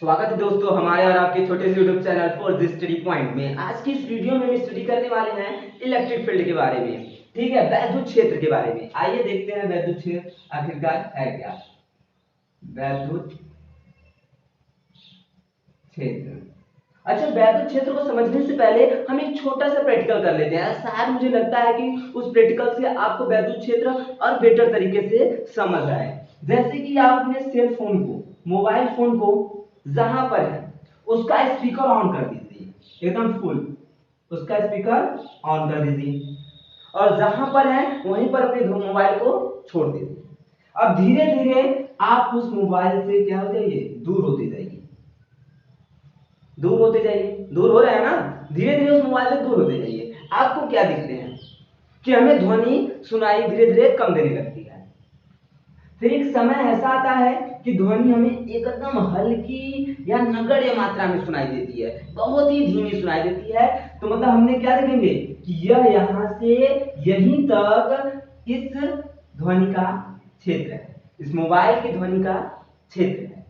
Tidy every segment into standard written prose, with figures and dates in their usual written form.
स्वागत है दोस्तों हमारे और आपके छोटे से YouTube channel for this study point में। आज की इस वीडियो में हम स्टडी करने वाले हैं इलेक्ट्रिक फील्ड के बारे में। ठीक है, वैद्युत क्षेत्र के बारे में। आइए देखते हैं वैद्युत क्षेत्र आखिरकार है क्या। वैद्युत क्षेत्र। अच्छा, वैद्युत क्षेत्र को समझने से पहले हम एक छोटा सा प्रैक्टिकल कर लेते हैं। शायद मुझे लगता है कि उस प्रैक्टिकल से आपको वैद्युत क्षेत्र और बेटर तरीके से समझ आए। जैसे कि आप अपने सेल फोन को, मोबाइल फोन को जहां पर है उसका स्पीकर ऑन कर दीजिए, एकदम फुल उसका स्पीकर ऑन कर दीजिए, और जहां पर है वहीं पर अपने मोबाइल को छोड़ दीजिए। अब धीरे धीरे आप उस मोबाइल से क्या हो जाइए, दूर होते जाइए, दूर होते जाइए। दूर हो रहे हैं ना, धीरे धीरे उस मोबाइल से दूर होते जाइए। आपको क्या दिखते हैं कि हमें ध्वनि सुनाई धीरे धीरे कम देने लगती है। फिर एक समय ऐसा आता है कि ध्वनि हमें एकदम हल्की या नगण्य मात्रा में सुनाई देती है, बहुत ही धीमी सुनाई देती है। तो मतलब हमने क्या देखेंगे कि यह यहां से यहीं तक इस ध्वनि का क्षेत्र है, इस मोबाइल की ध्वनि का क्षेत्र है।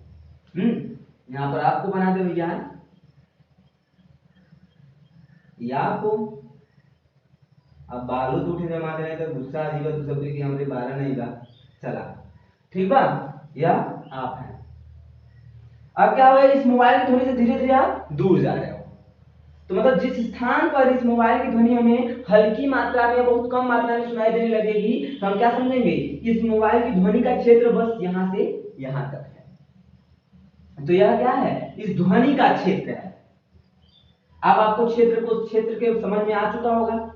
यहां पर आपको बना दे भैया, या आपको अब बालू तो उठे जमा दे तो गुस्सा आ जाएगा तो सबके कि हमरे 12 नहीं बा चला, ठीक बा। या आप हैं, अब क्या हुआ, इस मोबाइल की ध्वनि से धीरे धीरे आप दूर जा रहे हो। तो मतलब जिस स्थान पर इस मोबाइल की ध्वनि हमें हल्की मात्रा में, बहुत कम मात्रा में सुनाई देने लगेगी, तो हम क्या समझेंगे, इस मोबाइल की ध्वनि का क्षेत्र बस यहां से यहां तक है। तो यह क्या है, इस ध्वनि का क्षेत्र है। अब आपको क्षेत्र के समझ में आ चुका होगा,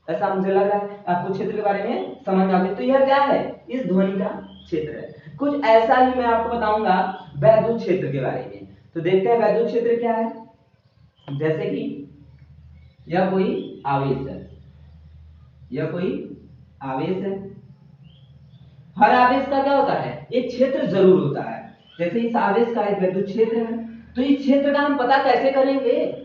ऐसा मुझे लग रहा है आपको क्षेत्र के बारे में समझ आ गई। तो यह क्या है, इस ध्वनि का क्षेत्र है। कुछ ऐसा ही मैं आपको बताऊंगा वैद्युत क्षेत्र के बारे में। तो देखते हैं वैद्युत क्षेत्र क्या है। जैसे कि यह कोई आवेश है, यह कोई आवेश है। हर आवेश का क्या होता है, एक क्षेत्र जरूर होता है। जैसे इस आवेश का एक वैद्युत क्षेत्र है, तो इस क्षेत्र का हम पता कैसे करेंगे।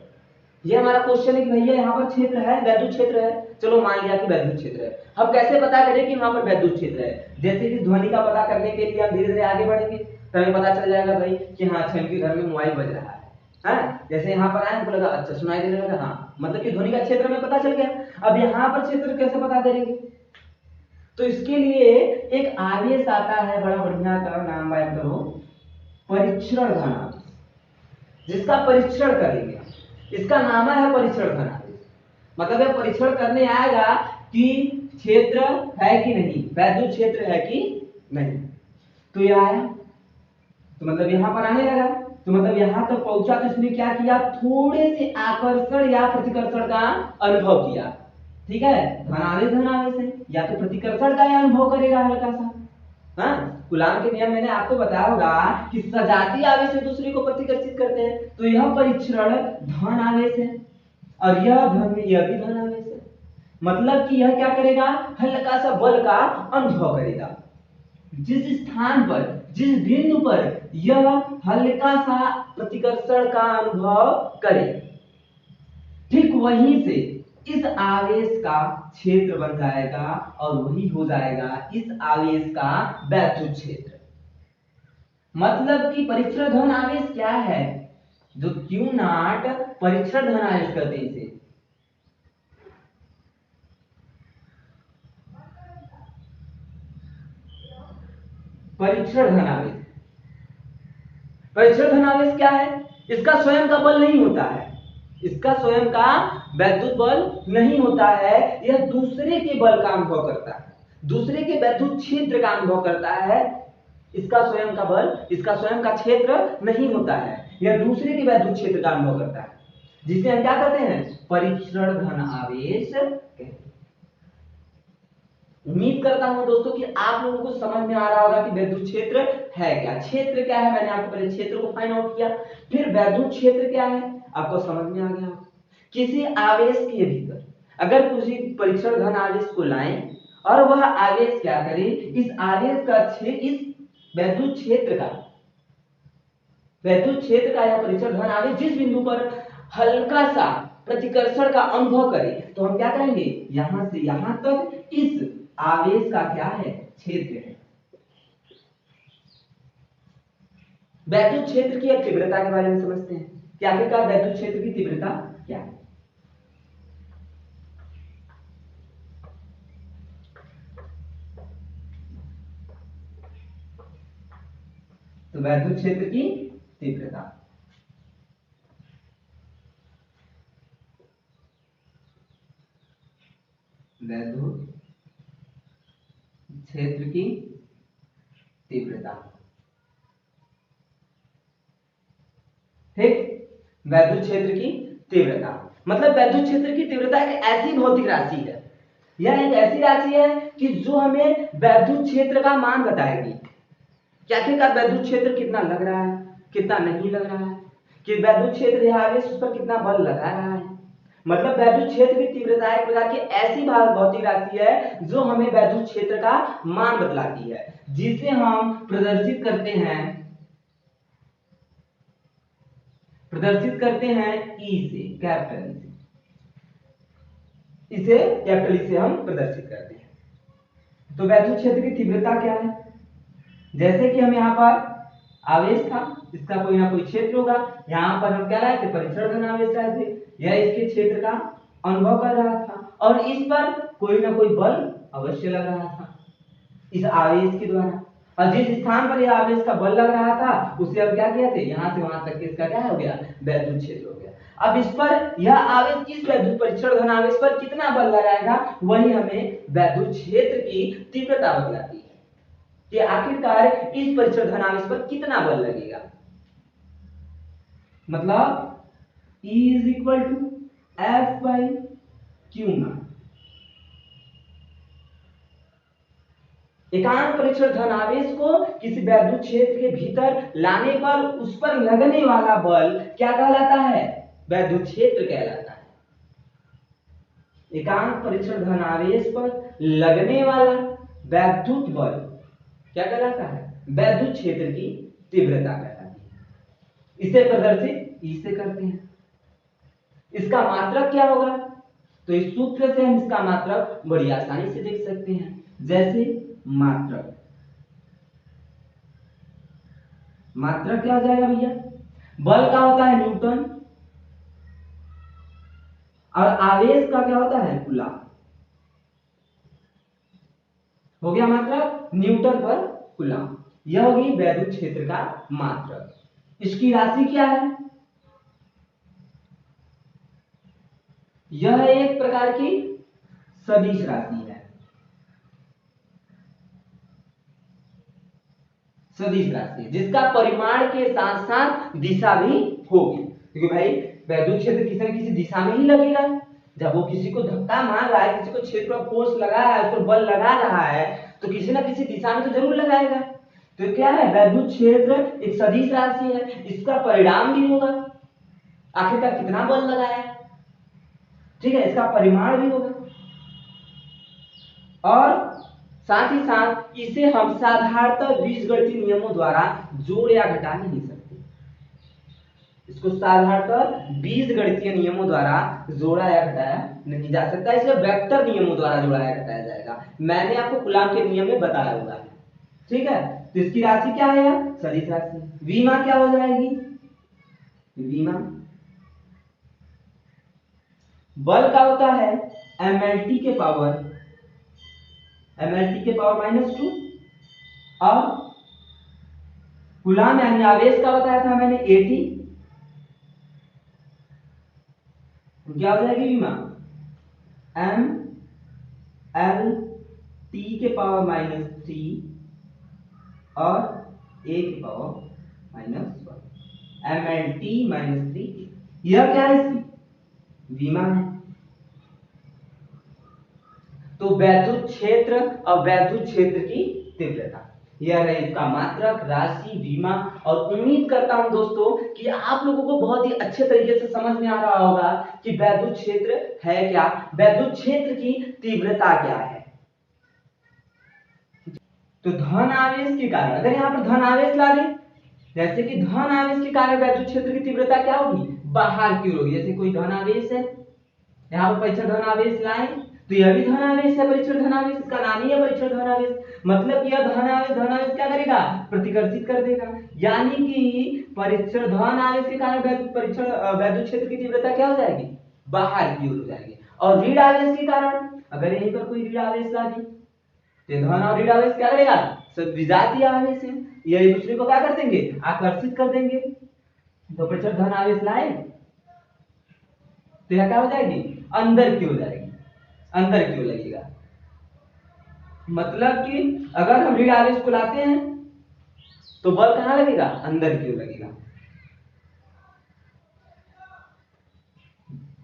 ये हमारा क्वेश्चन है कि भैया यहाँ पर क्षेत्र है, वैद्युत क्षेत्र है। चलो मान लिया कि वैद्युत क्षेत्र है, हम कैसे पता करें कि वहां पर वैद्युत क्षेत्र है। जैसे कि ध्वनि का पता करने के लिए हम धीरे धीरे आगे बढ़ेंगे तो हमें पता चल जाएगा भाई कि हाँ अच्छा इनके घर में मोबाइल बज रहा है। जैसे यहाँ पर आए हमको लगा अच्छा सुनाई देने लगा, हाँ मतलब कि ध्वनि का क्षेत्र में पता चल गया। अब यहाँ पर क्षेत्र कैसे पता करेंगे, तो इसके लिए एक आवेश आता है बड़ा बढ़िया का, नाम बाय करो परीक्षण घन आवेश, जिसका परीक्षण करेंगे। इसका नाम है परीक्षण घन आवेश। मतलब यह परीक्षण करने आएगा कि क्षेत्र है कि नहीं, वैद्युत क्षेत्र है कि नहीं। तो यह आया, तो मतलब यहां पर आने लगा, तो मतलब यहां तक पहुंचा तो इसने क्या किया, थोड़े से आकर्षण या प्रतिकर्षण का अनुभव किया। ठीक है, धनावेश धनावेश है, या तो प्रतिकर्षण का अनुभव करेगा हल्का सा। कूलाम के नियम मैंने आपको बताया होगा कि सजातीय आवेश से दूसरे को प्रतिकर्षित करते हैं। तो यह परीक्षण धन आवेश है और यह भी धन आवेश है। मतलब कि यह क्या करेगा, हल्का सा बल का अनुभव करेगा। जिस स्थान पर, जिस बिंदु पर यह हल्का सा प्रतिकर्षण का अनुभव करे, ठीक वहीं से इस आवेश का क्षेत्र बन जाएगा और वही हो जाएगा इस आवेश का वैद्युत क्षेत्र। मतलब कि परीक्षण धन आवेश क्या है, जो क्यू नॉट परीक्षण धन आवेश कहते हैं इसे। परीक्षण धन आवेश, परीक्षण धन आवेश क्या है, इसका स्वयं का बल नहीं होता है, इसका स्वयं का वैद्युत बल नहीं होता है। यह दूसरे के बल का अनुभव करता है, दूसरे के वैद्युत क्षेत्र का अनुभव करता है। इसका स्वयं का बल, इसका स्वयं का क्षेत्र नहीं होता है, यह दूसरे के वैद्युत क्षेत्र का अनुभव करता है, जिसे हम क्या कहते हैं, परीक्षण धन आवेश कहते हैं। उम्मीद करता हूं दोस्तों कि आप लोगों को समझ में आ रहा होगा कि वैद्युत क्षेत्र है क्या। क्षेत्र क्या है, मैंने आपको पहले क्षेत्र को फाइंड आउट किया, फिर वैद्युत क्षेत्र क्या है आपको समझ में आ गया। किसी आवेश के भीतर अगर किसी परीक्षण धन आवेश को लाएं और वह आवेश क्या करे, इस आवेश का क्षेत्र, इस वैद्युत क्षेत्र का, वैद्युत क्षेत्र का यह परीक्षण धन आवेश जिस बिंदु पर हल्का सा प्रतिकर्षण का अनुभव करे, तो हम क्या करेंगे, यहां से यहां तक इस आवेश का क्या है, क्षेत्र है। वैद्युत क्षेत्र की तीव्रता के बारे में समझते हैं कि आखिरकार वैद्युत क्षेत्र की तीव्रता क्या है। तो वैद्युत क्षेत्र की तीव्रता, वैद्युत क्षेत्र की तीव्रता, ठीक। वैद्युत क्षेत्र की तीव्रता मतलब वैद्युत क्षेत्र की तीव्रता एक ऐसी भौतिक राशि है, यह एक ऐसी राशि है कि जो हमें वैद्युत क्षेत्र का मान बताएगी कि आखिरकार वैद्युत क्षेत्र कितना लग रहा है, कितना नहीं लग रहा है, कि वैद्युत क्षेत्र यह आवेश उस पर कितना बल लगा रहा है। मतलब वैद्युत क्षेत्र की तीव्रता एक प्रकार की ऐसी भौतिक राशि है जो हमें वैद्युत क्षेत्र का मान बतलाती है, जिसे हम प्रदर्शित करते हैं ई से, कैपिटल ई से, इसे कैपिटल ई से हम प्रदर्शित करते हैं। तो वैद्युत क्षेत्र की तीव्रता क्या है, जैसे कि हम यहाँ पर आवेश था, इसका कोई ना कोई क्षेत्र होगा, यहाँ पर हम क्या लाए थे, परीक्षण धन आवेश लाए थे, यह इसके क्षेत्र का अनुभव कर रहा था और इस पर कोई ना कोई बल अवश्य लग रहा था इस आवेश के द्वारा, और जिस स्थान पर यह आवेश का बल लग रहा था उसे हम क्या किया थे, यहाँ से वहां तक के इसका क्या हो गया, वैद्युत क्षेत्र हो गया। अब इस पर यह आवेश इस वैद्युत परीक्षण धन आवेश पर कितना बल लगाएगा, वही हमें वैद्युत क्षेत्र की तीव्रता बतलाती है कि आखिरकार इस परीक्षण धन आवेश पर कितना बल लगेगा। मतलब E is equal to F by Q not. एकांक परीक्षण धन आवेश को किसी वैद्युत क्षेत्र के भीतर लाने पर उस पर लगने वाला बल क्या कहलाता है, वैद्युत क्षेत्र कहलाता है। एकांक परीक्षण धन आवेश पर लगने वाला वैद्युत बल क्या कहलाता है, वैद्युत क्षेत्र की तीव्रता कहलाती है। इसे प्रदर्शित ई से करते हैं। इसका मात्रक क्या होगा, तो इस सूत्र से हम इसका मात्रक बड़ी आसानी से देख सकते हैं। जैसे मात्रक क्या हो जाएगा भैया, बल का होता है न्यूटन और आवेश का क्या होता है, कूलम। हो गया मात्रक न्यूटन पर कूलम, यह होगी वैद्युत क्षेत्र का मात्रक। इसकी राशि क्या है, यह एक प्रकार की सदिश राशि है, सदिश राशि जिसका परिमाण के साथ साथ दिशा भी होगी, क्योंकि भाई वैद्युत क्षेत्र किसी न किसी दिशा में ही लगेगा। जब वो किसी को धक्का मार रहा है, किसी को क्षेत्र पर फोर्स लगा रहा है, उस पर बल लगा रहा है, तो किसी न किसी दिशा में तो जरूर लगाएगा। तो क्या है, वैद्युत क्षेत्र एक सदिश राशि है, इसका परिणाम भी होगा, आखिरकार कितना बल लगाया, ठीक है, इसका परिमाण भी होगा। और साथ ही साथ इसे हम साधारणतः बीजगणितीय नियमों द्वारा जोड़ या घटा नहीं सकते। इसको साधारणतः बीजगणितीय नियमों द्वारा जोड़ा या घटाया नहीं जा सकता, इसे वेक्टर नियमों द्वारा जोड़ा या घटाया जाएगा। मैंने आपको कूलॉम के नियम में बताया हुआ है, ठीक है। तो इसकी राशि क्या है, सदिश राशि। विमा क्या हो जाएगी, विमा बल का होता है mlt के पावर -2 और कूलॉम यानी आवेश का बताया था मैंने 80, क्या हो जाएगी विमा m l t के पावर -3 और a के पावर -1 mlt -3। यह क्या है, इसकी विमा है। तो वैद्युत क्षेत्र और वैद्युत क्षेत्र की तीव्रता, यह रहे इसका मात्रक, राशि, विमा। और उम्मीद करता हूं दोस्तों कि आप लोगों को बहुत ही अच्छे तरीके से समझ में आ रहा होगा कि वैद्युत क्षेत्र है क्या, वैद्युत क्षेत्र की तीव्रता क्या है। तो धन आवेश के कारण, अगर यहाँ पर धन आवेश ला दें, जैसे कि धन आवेश के कारण वैद्युत क्षेत्र की तीव्रता क्या होगी, बाहर की ओर होगी। जैसे कोई धन आवेश है, यहाँ पर परीक्षण धन आवेश लाए तो यह भी धन आवेश है, परीक्षण धन आवेश, इसका नाम ही है परीक्षण धन आवेश। मतलब कि यह धन आवेश क्या करेगा, प्रतिकर्षित कर देगा। यानी कि परीक्षण धन आवेश के कारण परीक्षण वैद्युत क्षेत्र की तीव्रता क्या हो जाएगी, बाहर की ओर हो जाएगी। और ऋण आवेश के कारण अगर यहीं पर कोई ऋण आवेश ला दी तो धन और ऋण आवेश क्या करेगा, सब विजातीय आवेश है, ये एक दूसरे को क्या कर देंगे, आकर्षित कर देंगे। तो परीक्षण धन आवेश लाए तो यह क्या हो जाएगी, अंदर की हो जाएगी, अंदर की ओर लगेगा। मतलब कि अगर हम ऋण आवेश को लाते हैं तो बल कहां लगेगा, अंदर की ओर लगेगा।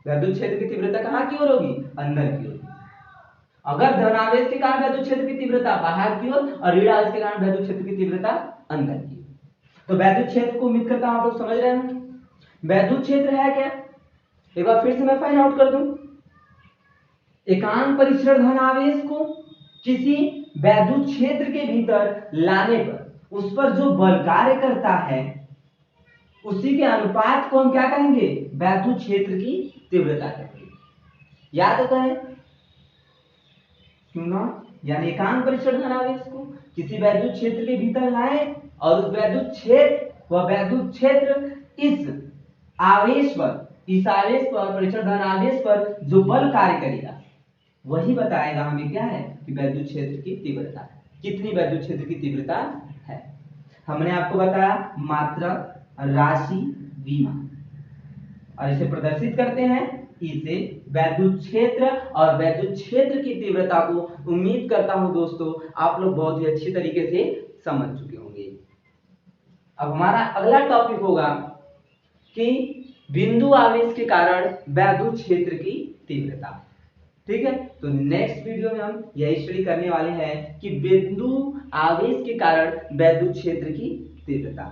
वैद्युत क्षेत्र की तीव्रता कहां की ओर होगी, अंदर की ओर। अगर धन आवेश के कारण वैद्युत क्षेत्र की तीव्रता बाहर की ओर और ऋण आवेश के कारण वैद्युत क्षेत्र की तीव्रता अंदर की ओर। तो वैद्युत क्षेत्र को उम्मीद करता हूं आप लोग समझ रहे हैं। वैद्युत क्षेत्र है क्या, एक बार फिर से मैं फाइंड आउट कर दूं। एकांक परीक्षण धन आवेश को किसी वैद्युत क्षेत्र के भीतर लाने पर उस पर जो बल कार्य करता है उसी के अनुपात को हम क्या कहेंगे, वैद्युत क्षेत्र की तीव्रता कहेंगे। याद करें क्यों ना, यानी एकांक परीक्षण धन आवेश को किसी वैद्युत क्षेत्र के भीतर लाएं और उस वैद्युत क्षेत्र इस आवेश पर, इस आवेश पर, परीक्षण धन आवेश पर जो बल कार्य करेगा वही बताएगा हमें क्या है कि वैद्युत क्षेत्र की तीव्रता, कितनी वैद्युत क्षेत्र की तीव्रता है। हमने आपको बताया मात्रक, राशि, विमा, और इसे प्रदर्शित करते हैं, इसे वैद्युत क्षेत्र और वैद्युत क्षेत्र की तीव्रता को उम्मीद करता हूं दोस्तों आप लोग बहुत ही अच्छी तरीके से समझ चुके होंगे। अब हमारा अगला टॉपिक होगा कि बिंदु आवेश के कारण वैद्युत क्षेत्र की तीव्रता। ठीक है, तो नेक्स्ट वीडियो में हम यही स्टडी करने वाले हैं कि बिंदु आवेश के कारण वैद्युत क्षेत्र की तीव्रता।